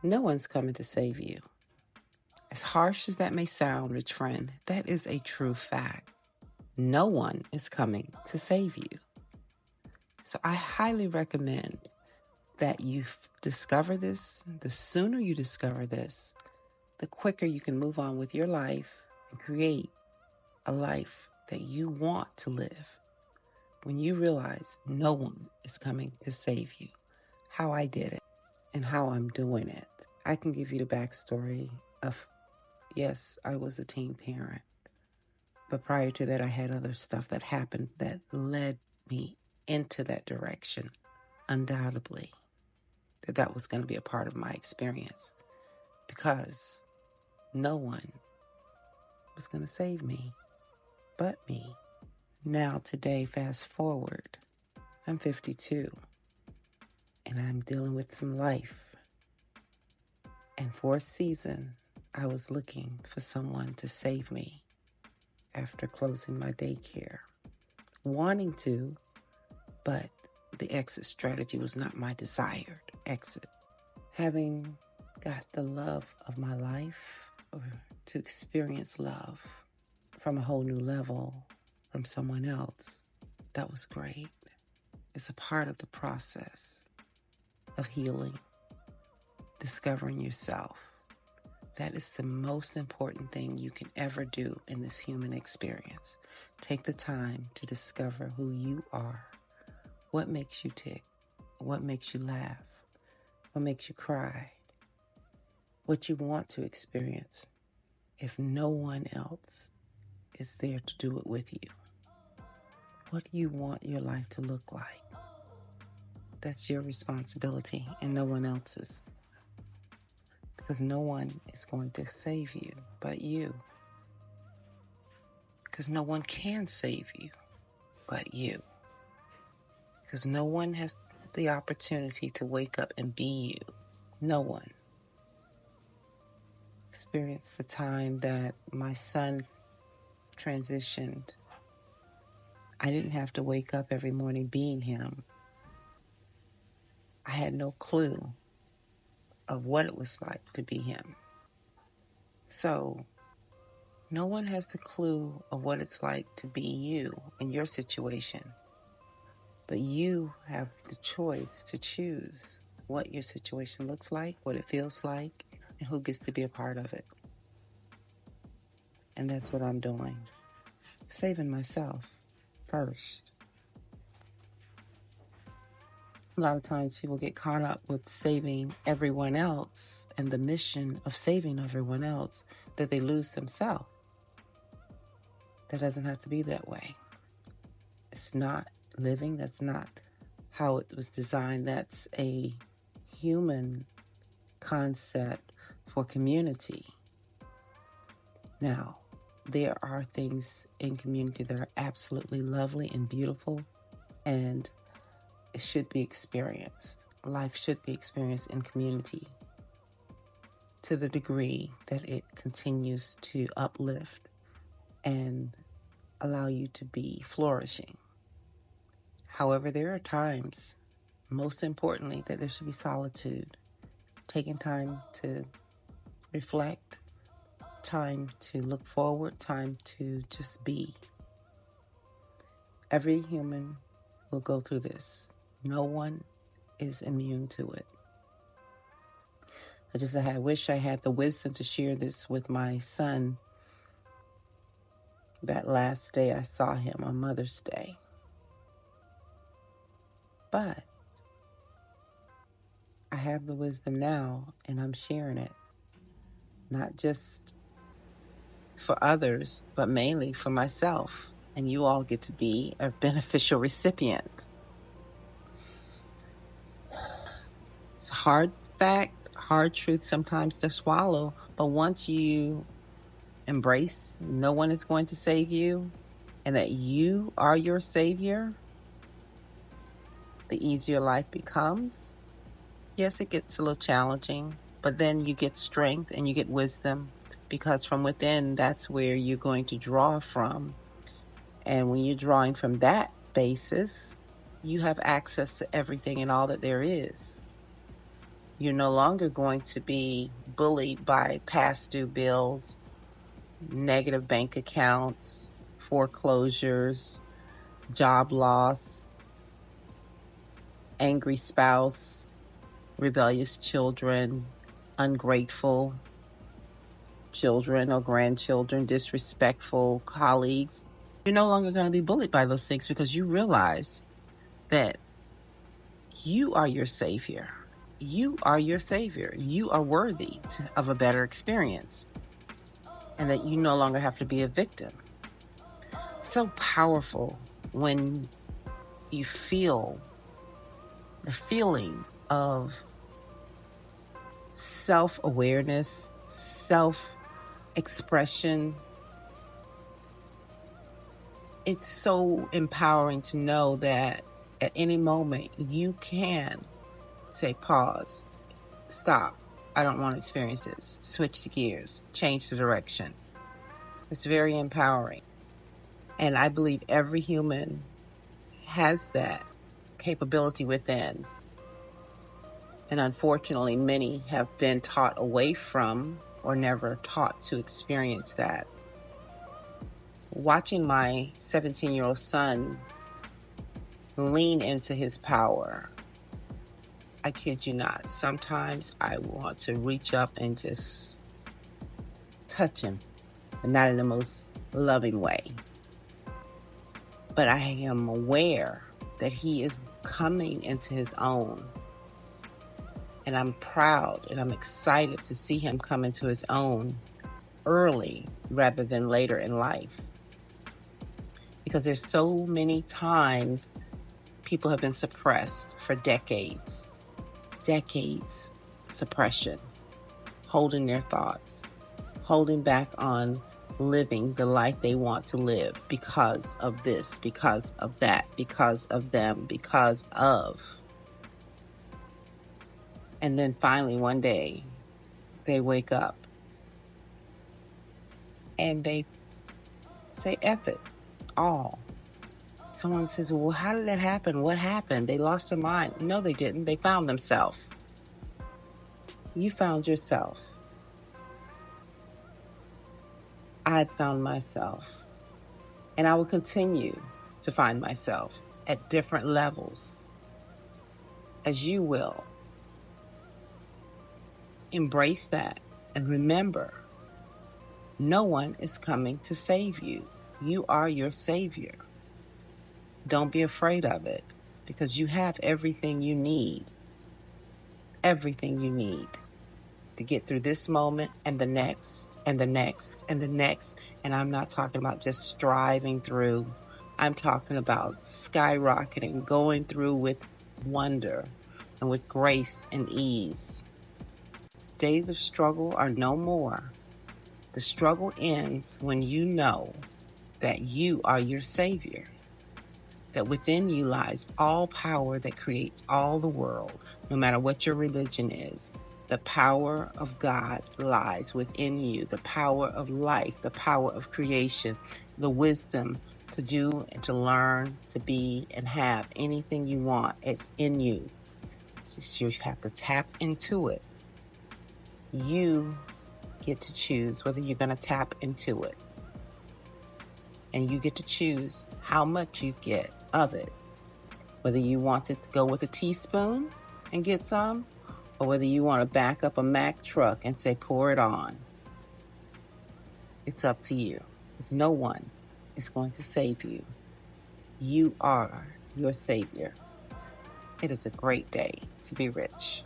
No one's coming to save you. As harsh as that may sound, rich friend, that is a true fact. No one is coming to save you. So I highly recommend that you discover this. The sooner you discover this, the quicker you can move on with your life and create a life that you want to live. When you realize no one is coming to save you, how I did it and how I'm doing it. I can give you the backstory of, yes, I was a teen parent, but prior to that, I had other stuff that happened that led me into that direction. Undoubtedly, that was going to be a part of my experience because no one was going to save me but me. Now, today, fast forward, I'm 52 and I'm dealing with some life. And for a season, I was looking for someone to save me after closing my daycare. Wanting to, but the exit strategy was not my desired exit. Having got the love of my life, or to experience love from a whole new level from someone else, that was great. It's a part of the process of healing, discovering yourself. That is the most important thing you can ever do in this human experience. Take the time to discover who you are, what makes you tick, what makes you laugh, what makes you cry, what you want to experience if no one else is there to do it with you. What do you want your life to look like? That's your responsibility and no one else's. Because no one is going to save you but you. Because no one can save you but you. Because no one has the opportunity to wake up and be you. No one. Experienced the time that my son transitioned. I didn't have to wake up every morning being him. I had no clue of what it was like to be him. So, no one has the clue of what it's like to be you in your situation. But you have the choice to choose what your situation looks like, what it feels like, and who gets to be a part of it. And that's what I'm doing. Saving myself first. A lot of times people get caught up with saving everyone else and the mission of saving everyone else that they lose themselves. That doesn't have to be that way. It's not living. That's not how it was designed. That's a human concept for community. Now, there are things in community that are absolutely lovely and beautiful, and it should be experienced. Life should be experienced in community to the degree that it continues to uplift and allow you to be flourishing. However, there are times, most importantly, that there should be solitude, taking time to reflect, time to look forward, time to just be. Every human will go through this. No one is immune to it. I wish I had the wisdom to share this with my son that last day I saw him on Mother's Day. But I have the wisdom now, and I'm sharing it. Not just for others, but mainly for myself. And you all get to be a beneficial recipient. It's a hard fact, hard truth sometimes to swallow. But once you embrace no one is going to save you and that you are your savior, the easier life becomes. Yes, it gets a little challenging, but then you get strength and you get wisdom, because from within, that's where you're going to draw from. And when you're drawing from that basis, you have access to everything and all that there is. You're no longer going to be bullied by past due bills, negative bank accounts, foreclosures, job loss, angry spouse, rebellious children, ungrateful children or grandchildren, disrespectful colleagues. You're no longer going to be bullied by those things because you realize that you are your savior. You are your savior. You are worthy of a better experience, and that you no longer have to be a victim. So powerful when you feel the feeling of self-awareness, self-expression. It's so empowering to know that at any moment you can say, pause, stop. I don't want to experience this. Switch the gears, change the direction. It's very empowering. And I believe every human has that capability within. And unfortunately, many have been taught away from or never taught to experience that. Watching my 17-year-old son lean into his power, I kid you not, sometimes I want to reach up and just touch him, but not in the most loving way. But I am aware that he is coming into his own. And I'm proud and I'm excited to see him come into his own early rather than later in life. Because there's so many times people have been suppressed for decades. Decades suppression, holding their thoughts, holding back on living the life they want to live because of this, because of that, because of them, because of. And then finally one day they wake up and they say, F it all. Someone says, well, how did that happen? What happened? They lost their mind. No, they didn't. They found themselves. You found yourself. I found myself. And I will continue to find myself at different levels, as you will. Embrace that and remember, no one is coming to save you. You are your savior. Don't be afraid of it, because you have everything you need. Everything you need to get through this moment and the next and the next and the next. And I'm not talking about just striving through. I'm talking about skyrocketing, going through with wonder and with grace and ease. Days of struggle are no more. The struggle ends when you know that you are your savior, that within you lies all power that creates all the world, no matter what your religion is. The power of God lies within you, the power of life, the power of creation, the wisdom to do and to learn, to be and have anything you want. It's in you. Just you have to tap into it. You get to choose whether you're going to tap into it. And you get to choose how much you get of it. Whether you want it to go with a teaspoon and get some, or whether you want to back up a Mack truck and say, pour it on. It's up to you. Because no one is going to save you. You are your savior. It is a great day to be rich.